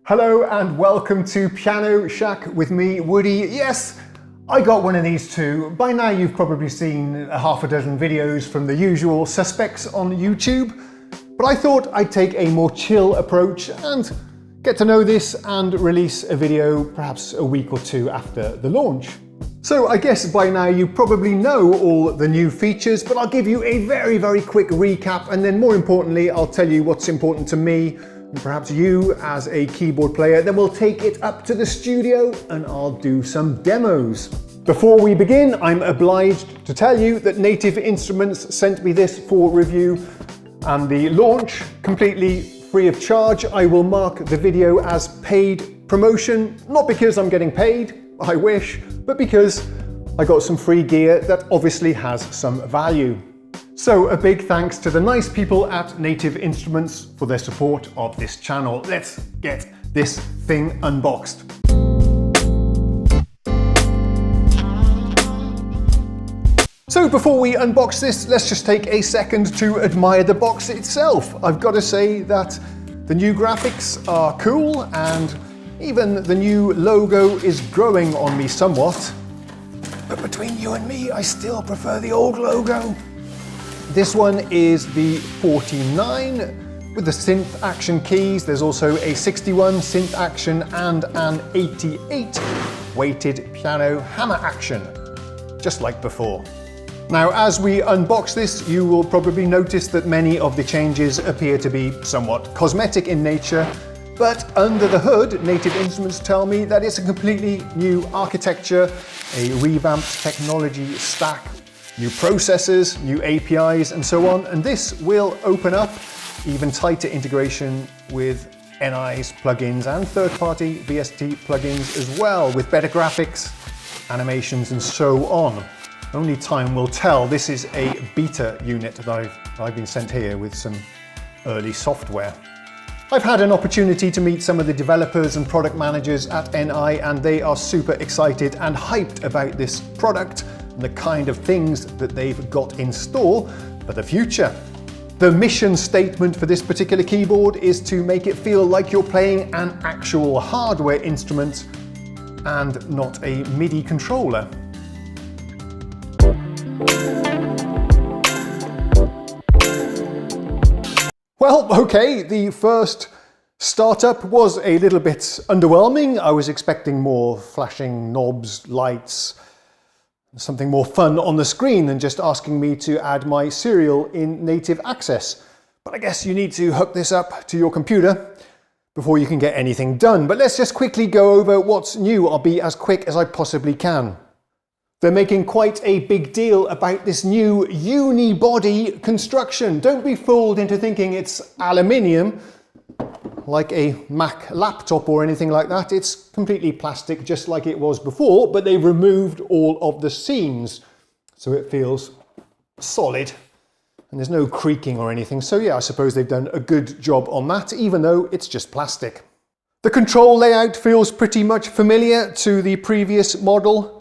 Hello and welcome to Piano Shack with me, Woody. Yes, I got one of these too. By now you've probably seen a half a dozen videos from the usual suspects on YouTube, but I thought I'd take a more chill approach and get to know this and release a video perhaps a week or two after the launch. So I guess by now you probably know all the new features, but I'll give you a very quick recap, and then more importantly I'll tell you what's important to me and perhaps you as a keyboard player. Then we'll take it up to the studio and I'll do some demos. Before we begin, I'm obliged to tell you that Native Instruments sent me this for review and the launch completely free of charge. I will mark the video as paid promotion, not because I'm getting paid, I wish, but because I got some free gear that obviously has some value. So a big thanks to the nice people at Native Instruments for their support of this channel. Let's get this thing unboxed. So before we unbox this, let's just take a second to admire the box itself. I've got to say that the new graphics are cool, and even the new logo is growing on me somewhat. But between you and me, I still prefer the old logo. This one is the 49 with the synth action keys. There's also a 61 synth action and an 88 weighted piano hammer action, just like before. Now, as we unbox this, you will probably notice that many of the changes appear to be somewhat cosmetic in nature, but under the hood, Native Instruments tell me that it's a completely new architecture, a revamped technology stack, new processors, new APIs, and so on. And this will open up even tighter integration with NI's plugins and third-party VST plugins as well, with better graphics, animations, and so on. Only time will tell. This is a beta unit that I've been sent here with some early software. I've had an opportunity to meet some of the developers and product managers at NI, and they are super excited and hyped about this product and the kind of things that they've got in store for the future. The mission statement for this particular keyboard is to make it feel like you're playing an actual hardware instrument and not a MIDI controller. Well, okay, the first startup was a little bit underwhelming. I was expecting more flashing knobs, lights, something more fun on the screen than just asking me to add my serial in native access. But I guess you need to hook this up to your computer before you can get anything done. But let's just quickly go over what's new. I'll be as quick as I possibly can. They're making quite a big deal about this new unibody construction. Don't be fooled into thinking it's aluminium, like a Mac laptop or anything like that. It's completely plastic, just like it was before, but they've removed all of the seams, so it feels solid, and there's no creaking or anything. So yeah, I suppose they've done a good job on that, even though it's just plastic. The control layout feels pretty much familiar to the previous model.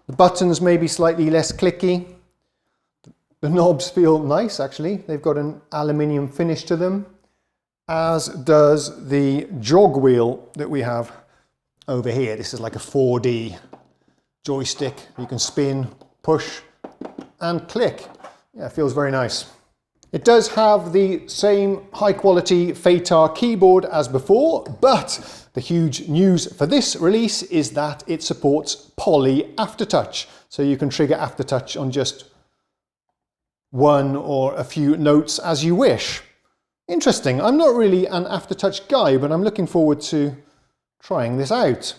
The buttons may be slightly less clicky. The knobs feel nice, actually. They've got an aluminium finish to them, as does the jog wheel that we have over here. This is like a 4D joystick. You can spin, push, and click. Yeah, it feels very nice. It does have the same high quality FATAR keyboard as before, but the huge news for this release is that it supports Poly AFTERTOUCH. So you can trigger AFTERTOUCH on just one or a few notes as you wish. Interesting. I'm not really an AFTERTOUCH guy, but I'm looking forward to trying this out.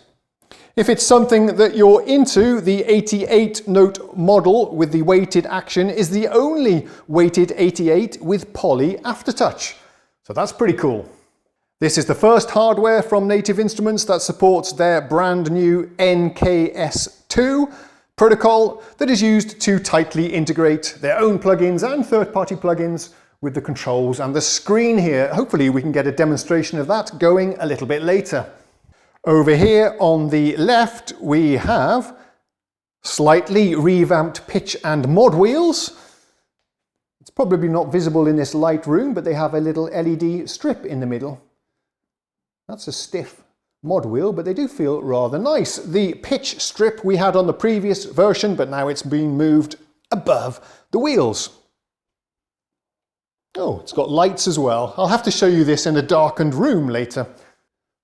If it's something that you're into, the 88 note model with the weighted action is the only weighted 88 with Poly AFTERTOUCH. So that's pretty cool. This is the first hardware from Native Instruments that supports their brand new NKS2 protocol that is used to tightly integrate their own plugins and third-party plugins with the controls and the screen here. Hopefully we can get a demonstration of that going a little bit later. Over here on the left we have slightly revamped pitch and mod wheels. It's probably not visible in this light room, but they have a little LED strip in the middle. That's a stiff mod wheel, but they do feel rather nice. The pitch strip we had on the previous version, but now it's been moved above the wheels. Oh, it's got lights as well. I'll have to show you this in a darkened room later.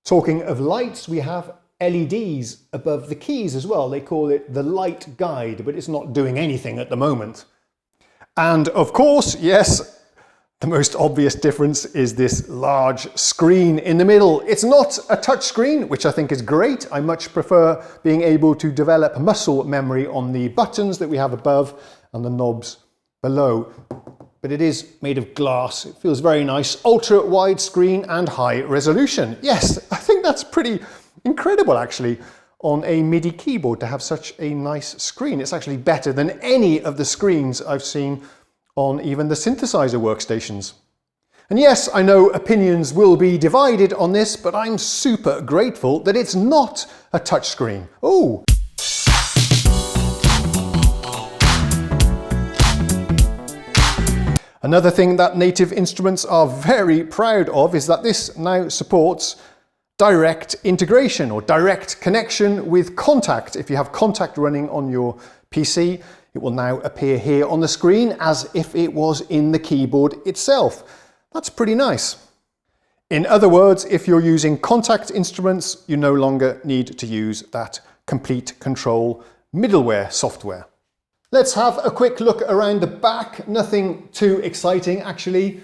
Talking of lights, we have LEDs above the keys as well. They call it the light guide, but it's not doing anything at the moment. And of course, yes, the most obvious difference is this large screen in the middle. It's not a touch screen, which I think is great. I much prefer being able to develop muscle memory on the buttons that we have above and the knobs below. But it is made of glass. It feels very nice. Ultra wide screen and high resolution. Yes, I think that's pretty incredible actually on a MIDI keyboard to have such a nice screen. It's actually better than any of the screens I've seen on even the synthesizer workstations. And yes, I know opinions will be divided on this, but I'm super grateful that it's not a touchscreen. Oh! Another thing that Native Instruments are very proud of is that this now supports direct integration or direct connection with KONTAKT. If you have KONTAKT running on your PC, it will now appear here on the screen as if it was in the keyboard itself. That's pretty nice. In other words, if you're using KONTAKT instruments, you no longer need to use that Komplete Control middleware software. Let's have a quick look around the back. Nothing too exciting actually.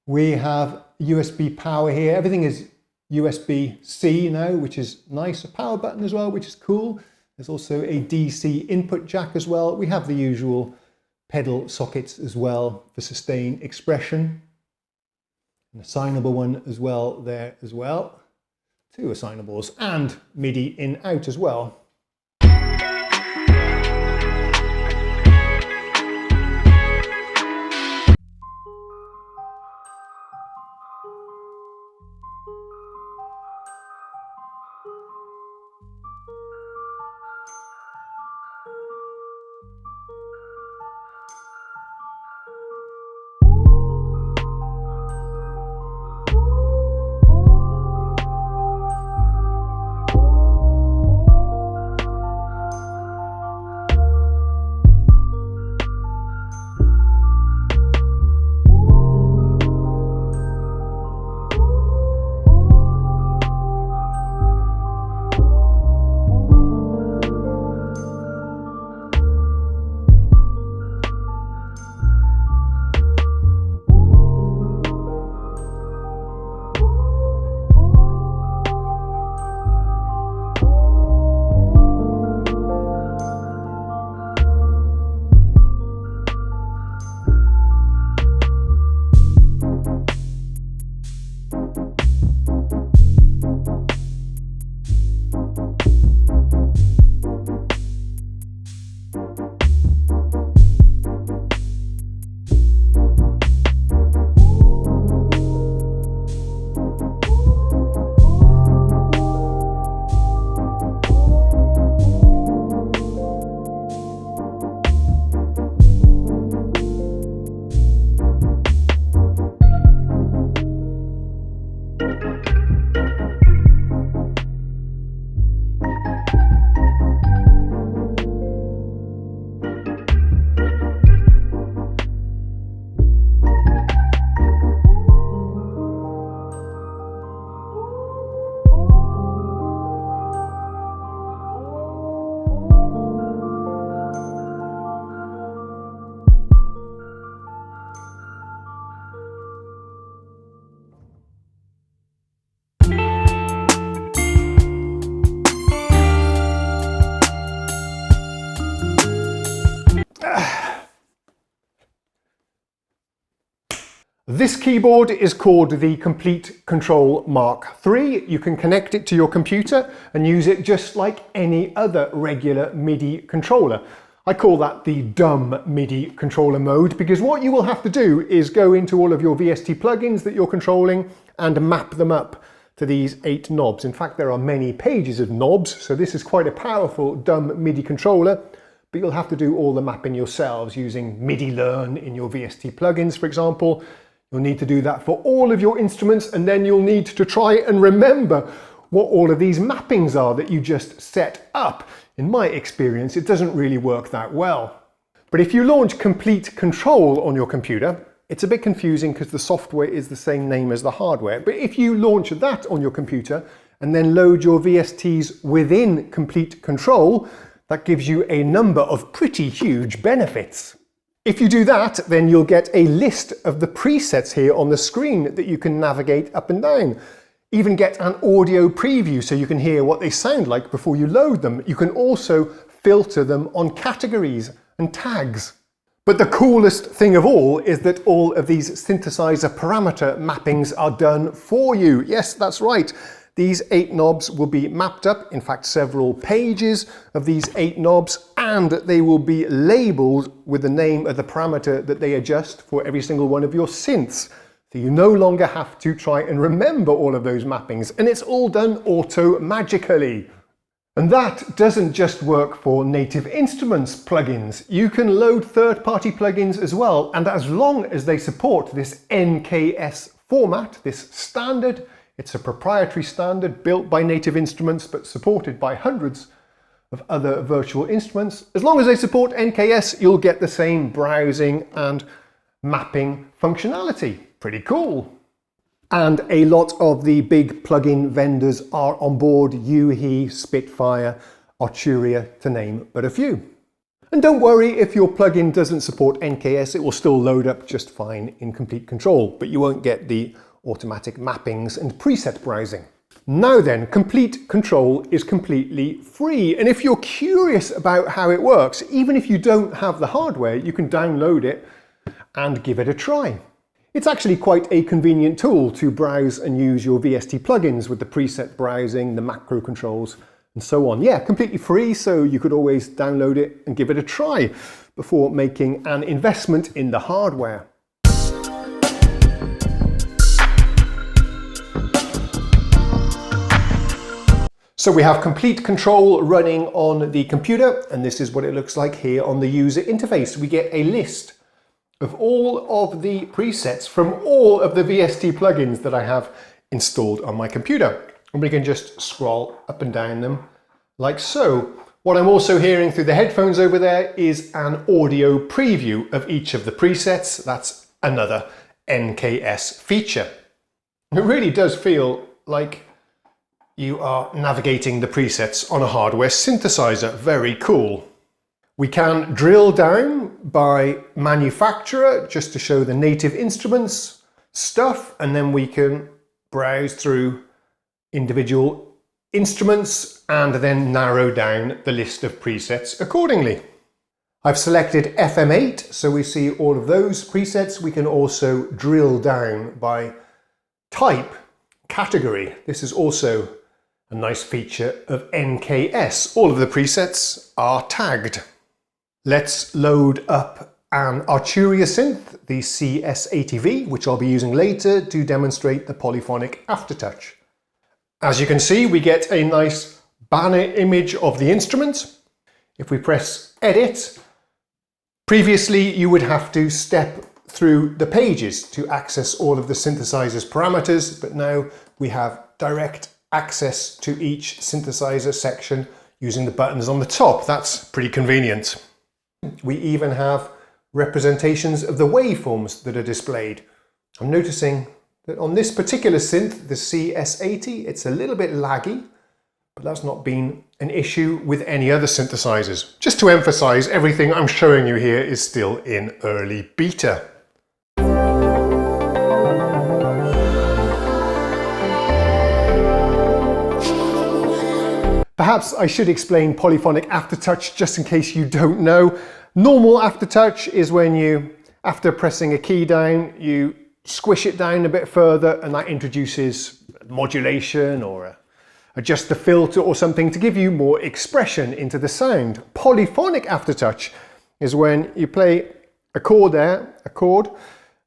We have USB power here. Everything is USB-C now, which is nice. A power button as well, which is cool. There's also a DC input jack as well. We have the usual pedal sockets as well for sustain expression. An assignable one as well there as well. Two assignables and MIDI in out as well. This keyboard is called the Komplete Control Mark III. You can connect it to your computer and use it just like any other regular MIDI controller. I call that the dumb MIDI controller mode because what you will have to do is go into all of your VST plugins that you're controlling and map them up to these 8 knobs. In fact, there are many pages of knobs, so this is quite a powerful dumb MIDI controller, but you'll have to do all the mapping yourselves using MIDI Learn in your VST plugins, for example. You'll need to do that for all of your instruments, and then you'll need to try and remember what all of these mappings are that you just set up. In my experience, it doesn't really work that well. But if you launch Komplete Control on your computer, it's a bit confusing because the software is the same name as the hardware. But if you launch that on your computer and then load your VSTs within Komplete Control, that gives you a number of pretty huge benefits. If you do that, then you'll get a list of the presets here on the screen that you can navigate up and down. Even get an audio preview so you can hear what they sound like before you load them. You can also filter them on categories and tags. But the coolest thing of all is that all of these synthesizer parameter mappings are done for you. Yes, that's right. These 8 knobs will be mapped up, in fact several pages of these 8 knobs, and they will be labelled with the name of the parameter that they adjust for every single one of your synths. So you no longer have to try and remember all of those mappings, and it's all done auto-magically. And that doesn't just work for Native Instruments plugins. You can load third-party plugins as well, and as long as they support this NKS format, this standard, it's a proprietary standard built by Native Instruments but supported by hundreds of other virtual instruments. As long as they support NKS, you'll get the same browsing and mapping functionality. Pretty cool. And a lot of the big plugin vendors are on board: UHE, Spitfire, Arturia, to name but a few. And don't worry if your plugin doesn't support NKS, it will still load up just fine in Komplete Control, but you won't get the automatic mappings and preset browsing. Now then, Komplete Control is completely free, and if you're curious about how it works, even if you don't have the hardware, you can download it and give it a try. It's actually quite a convenient tool to browse and use your VST plugins with the preset browsing, the macro controls, and so on. Yeah, completely free, so you could always download it and give it a try before making an investment in the hardware. So we have Komplete Control running on the computer, and this is what it looks like here on the user interface. We get a list of all of the presets from all of the VST plugins that I have installed on my computer. And we can just scroll up and down them like so. What I'm also hearing through the headphones over there is an audio preview of each of the presets. That's another NKS feature. It really does feel like you are navigating the presets on a hardware synthesizer. Very cool. We can drill down by manufacturer just to show the Native Instruments stuff, and then we can browse through individual instruments and then narrow down the list of presets accordingly. I've selected FM8, so we see all of those presets. We can also drill down by type, category. This is also a nice feature of NKS. All of the presets are tagged. Let's load up an Arturia synth, the CS80V, which I'll be using later to demonstrate the polyphonic aftertouch. As you can see, we get a nice banner image of the instrument. If we press Edit, previously you would have to step through the pages to access all of the synthesizer's parameters, but now we have direct access to each synthesizer section using the buttons on the top. That's pretty convenient. We even have representations of the waveforms that are displayed. I'm noticing that on this particular synth, the CS80, it's a little bit laggy, but that's not been an issue with any other synthesizers. Just to emphasize, everything I'm showing you here is still in early beta. Perhaps I should explain polyphonic aftertouch just in case you don't know. Normal aftertouch is when you, after pressing a key down, you squish it down a bit further, and that introduces modulation or adjust the filter or something to give you more expression into the sound. Polyphonic aftertouch is when you play a chord there, a chord,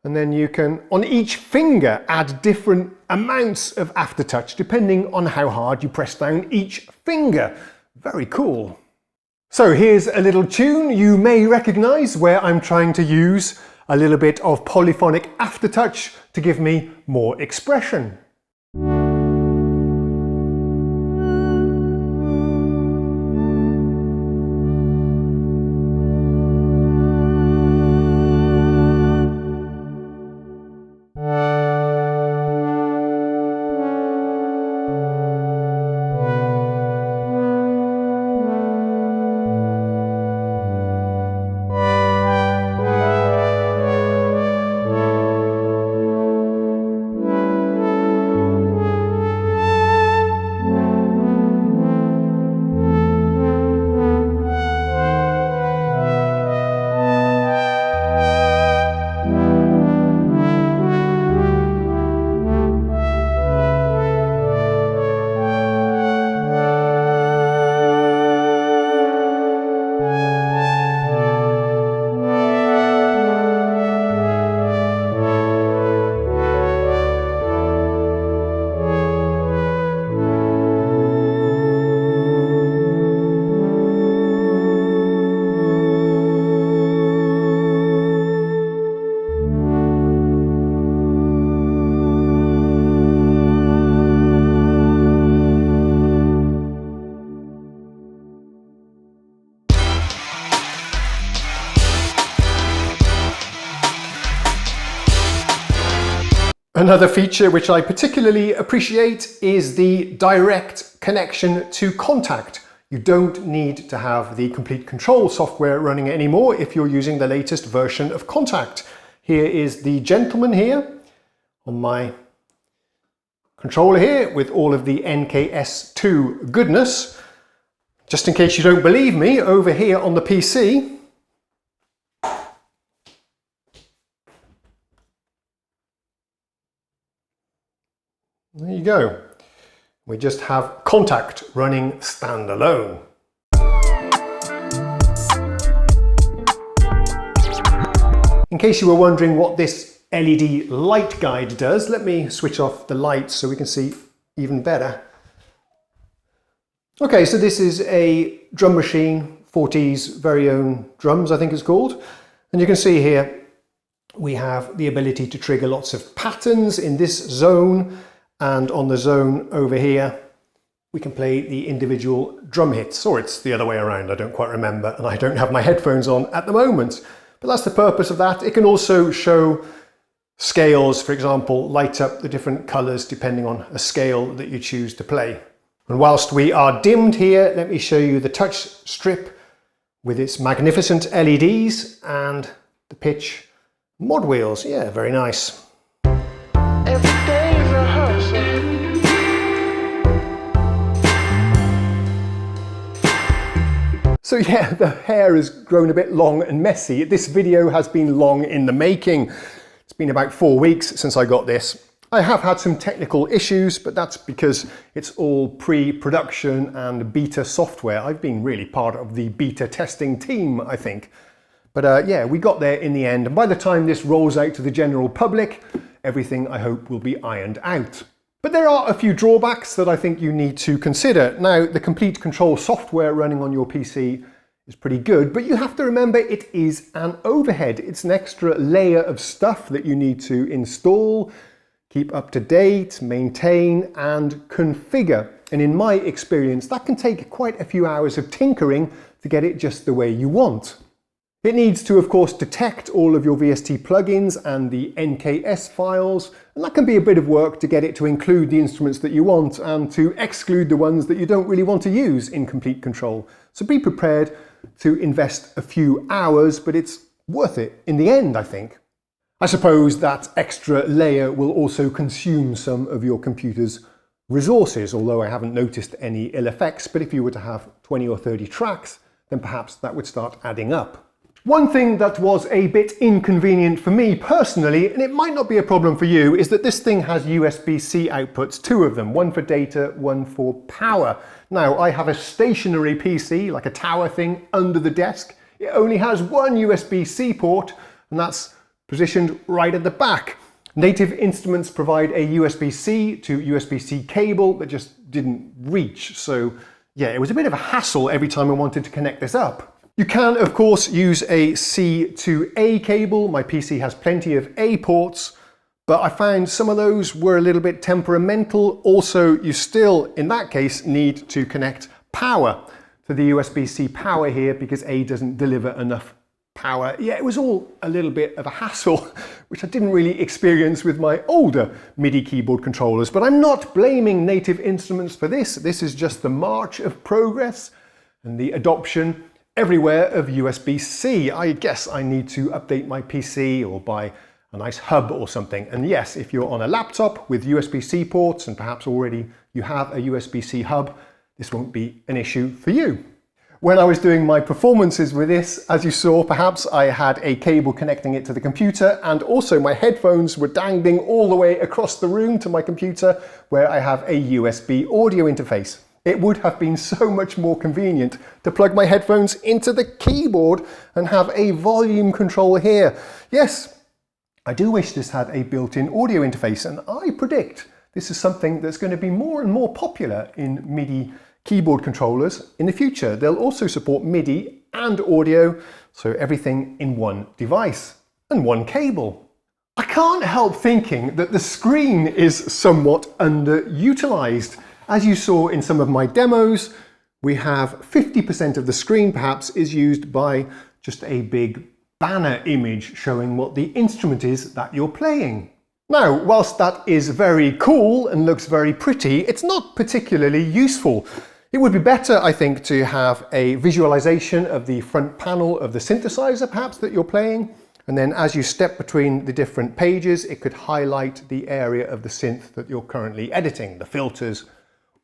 and then you can, on each finger, add different amounts of aftertouch depending on how hard you press down each finger. Very cool. So here's a little tune you may recognize where I'm trying to use a little bit of polyphonic aftertouch to give me more expression. Another feature which I particularly appreciate is the direct connection to KONTAKT. You don't need to have the Komplete control software running anymore if you're using the latest version of KONTAKT. Here is the gentleman here on my controller here with all of the NKS2 goodness. Just in case you don't believe me, over here on the PC, there you go. We just have KONTAKT running standalone. In case you were wondering what this LED light guide does, let me switch off the lights so we can see even better. Okay, so this is a drum machine, 40's very own drums, I think it's called. And you can see here we have the ability to trigger lots of patterns in this zone. And on the zone over here, we can play the individual drum hits, or it's the other way around, I don't quite remember, and I don't have my headphones on at the moment. But that's the purpose of that. It can also show scales, for example, light up the different colors depending on a scale that you choose to play. And whilst we are dimmed here, let me show you the touch strip with its magnificent LEDs and the pitch mod wheels. Yeah, very nice. So yeah, the hair has grown a bit long and messy. This video has been long in the making. It's been about 4 weeks since I got this. I have had some technical issues, but that's because it's all pre-production and beta software. I've been really part of the beta testing team, I think. But yeah, we got there in the end. And by the time this rolls out to the general public, everything I hope will be ironed out. But there are a few drawbacks that I think you need to consider. Now, the Komplete control software running on your PC is pretty good, but you have to remember it is an overhead. It's an extra layer of stuff that you need to install, keep up to date, maintain, and configure. And in my experience, that can take quite a few hours of tinkering to get it just the way you want. It needs to, of course, detect all of your VST plugins and the NKS files, and that can be a bit of work to get it to include the instruments that you want and to exclude the ones that you don't really want to use in Komplete control. So be prepared to invest a few hours, but it's worth it in the end, I think. I suppose that extra layer will also consume some of your computer's resources, although I haven't noticed any ill effects, but if you were to have 20 or 30 tracks, then perhaps that would start adding up. One thing that was a bit inconvenient for me personally, and it might not be a problem for you, is that this thing has USB-C outputs, 2 of them, one for data, one for power. Now, I have a stationary PC, like a tower thing, under the desk. It only has one USB-C port, and that's positioned right at the back. Native Instruments provide a USB-C to USB-C cable that just didn't reach, so yeah, it was a bit of a hassle every time I wanted to connect this up. You can, of course, use a C to A cable. My PC has plenty of A ports, but I found some of those were a little bit temperamental. Also, you still, in that case, need to connect power to the USB-C power here because A doesn't deliver enough power. Yeah, it was all a little bit of a hassle, which I didn't really experience with my older MIDI keyboard controllers. But I'm not blaming Native Instruments for this. This is just the march of progress and the adoption everywhere of USB-C. I guess I need to update my PC or buy a nice hub or something. And yes, if you're on a laptop with USB-C ports and perhaps already you have a USB-C hub, this won't be an issue for you. When I was doing my performances with this, as you saw, perhaps I had a cable connecting it to the computer, and also my headphones were dangling all the way across the room to my computer where I have a USB audio interface. It would have been so much more convenient to plug my headphones into the keyboard and have a volume control here. Yes, I do wish this had a built-in audio interface, and I predict this is something that's going to be more and more popular in MIDI keyboard controllers in the future. They'll also support MIDI and audio, so everything in one device and one cable. I can't help thinking that the screen is somewhat underutilized. As you saw in some of my demos, we have 50% of the screen perhaps is used by just a big banner image showing what the instrument is that you're playing. Now, whilst that is very cool and looks very pretty, it's not particularly useful. It would be better, I think, to have a visualization of the front panel of the synthesizer, perhaps, that you're playing. And then as you step between the different pages, it could highlight the area of the synth that you're currently editing, the filters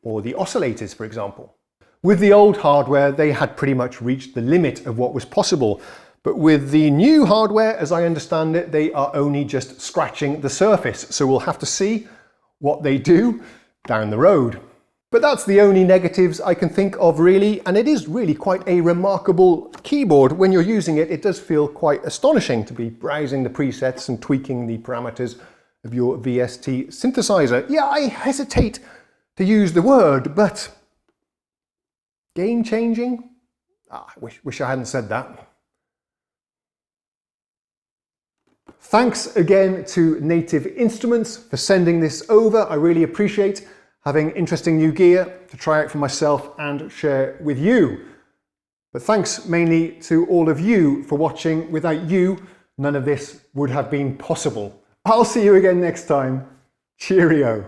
or the oscillators, for example. With the old hardware, they had pretty much reached the limit of what was possible. But with the new hardware, as I understand it, they are only just scratching the surface. So we'll have to see what they do down the road. But that's the only negatives I can think of, really, and it is really quite a remarkable keyboard. When you're using it, it does feel quite astonishing to be browsing the presets and tweaking the parameters of your VST synthesizer. Yeah, I hesitate to use the word, but game-changing? I wish I hadn't said that. Thanks again to Native Instruments for sending this over. I really appreciate having interesting new gear to try out for myself and share with you. But thanks mainly to all of you for watching. Without you, none of this would have been possible. I'll see you again next time. Cheerio.